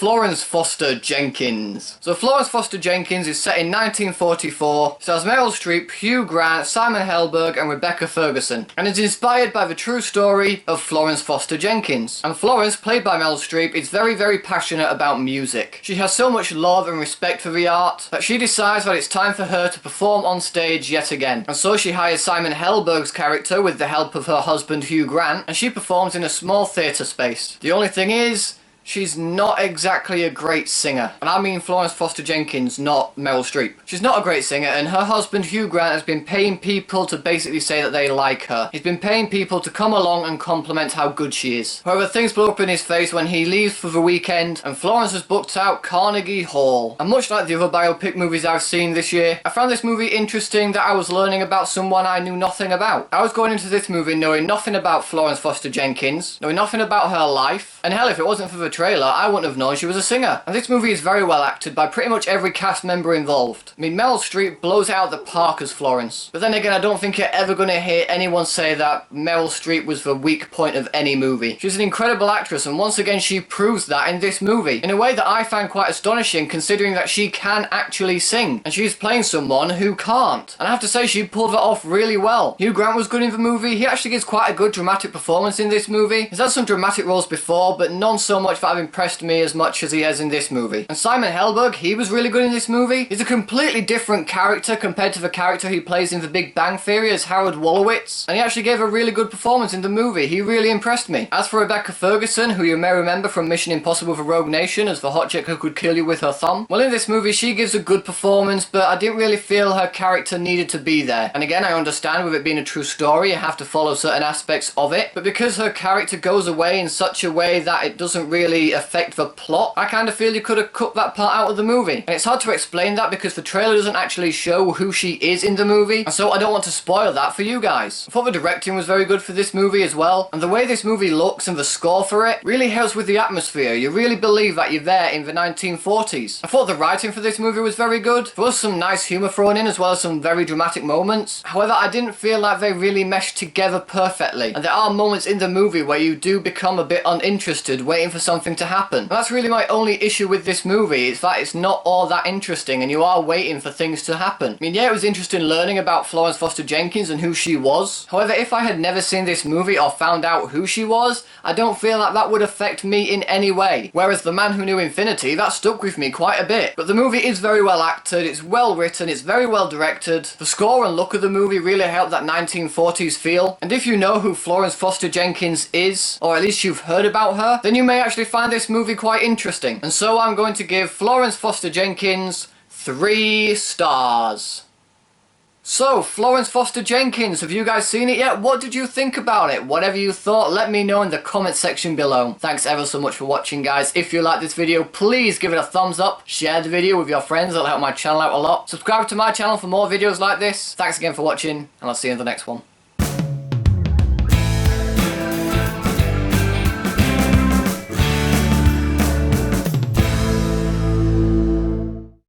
Florence Foster Jenkins. So Florence Foster Jenkins is set in 1944, stars Meryl Streep, Hugh Grant, Simon Helberg and Rebecca Ferguson, and is inspired by the true story of Florence Foster Jenkins. And Florence, played by Meryl Streep, is very passionate about music. She has so much love and respect for the art that she decides that it's time for her to perform on stage yet again. And so she hires Simon Helberg's character with the help of her husband Hugh Grant, and she performs in a small theatre space. The only thing is, she's not exactly a great singer. And I mean Florence Foster Jenkins, not Meryl Streep. She's not a great singer, and her husband Hugh Grant has been paying people to basically say that they like her. He's been paying people to come along and compliment how good she is. However, things blow up in his face when he leaves for the weekend, and Florence has booked out Carnegie Hall. And much like the other biopic movies I've seen this year, I found this movie interesting that I was learning about someone I knew nothing about. I was going into this movie knowing nothing about Florence Foster Jenkins, knowing nothing about her life, and hell, if it wasn't for the trailer, I wouldn't have known she was a singer. And this movie is very well acted by pretty much every cast member involved. I mean, Meryl Streep blows it out of the park as Florence. But then again, I don't think you're ever going to hear anyone say that Meryl Streep was the weak point of any movie. She's an incredible actress, and once again she proves that in this movie, in a way that I find quite astonishing considering that she can actually sing, and she's playing someone who can't. And I have to say, she pulled that off really well. Hugh Grant was good in the movie. He actually gives quite a good dramatic performance in this movie. He's had some dramatic roles before, but none so much that have impressed me as much as he has in this movie. And Simon Helberg, he was really good in this movie. He's a completely different character compared to the character he plays in The Big Bang Theory as Howard Wolowitz, and he actually gave a really good performance in the movie. He really impressed me. As for Rebecca Ferguson, who you may remember from Mission Impossible: The Rogue Nation as the hot chick who could kill you with her thumb, well, in this movie she gives a good performance, but I didn't really feel her character needed to be there. And again, I understand with it being a true story you have to follow certain aspects of it, but because her character goes away in such a way that it doesn't really affect the plot, I kind of feel you could have cut that part out of the movie. And it's hard to explain that because the trailer doesn't actually show who she is in the movie, and so I don't want to spoil that for you guys. I thought the directing was very good for this movie as well, and the way this movie looks and the score for it really helps with the atmosphere. You really believe that you're there in the 1940s. I thought the writing for this movie was very good. There was some nice humour thrown in as well as some very dramatic moments. However, I didn't feel like they really meshed together perfectly, and there are moments in the movie where you do become a bit uninterested waiting for something to happen. And that's really my only issue with this movie, is that it's not all that interesting and you are waiting for things to happen. I mean, yeah, it was interesting learning about Florence Foster Jenkins and who she was. However, if I had never seen this movie or found out who she was, I don't feel like that would affect me in any way. Whereas The Man Who Knew Infinity, that stuck with me quite a bit. But the movie is very well acted, it's well written, it's very well directed. The score and look of the movie really help that 1940s feel. And if you know who Florence Foster Jenkins is, or at least you've heard about her, then you may actually find this movie quite interesting. And so I'm going to give Florence Foster Jenkins 3 stars. So, Florence Foster Jenkins, have you guys seen it yet? What did you think about it? Whatever you thought, let me know in the comment section below. Thanks ever so much for watching, guys. If you like this video, please give it a thumbs up. Share the video with your friends, it'll help my channel out a lot. Subscribe to my channel for more videos like this. Thanks again for watching, and I'll see you in the next one.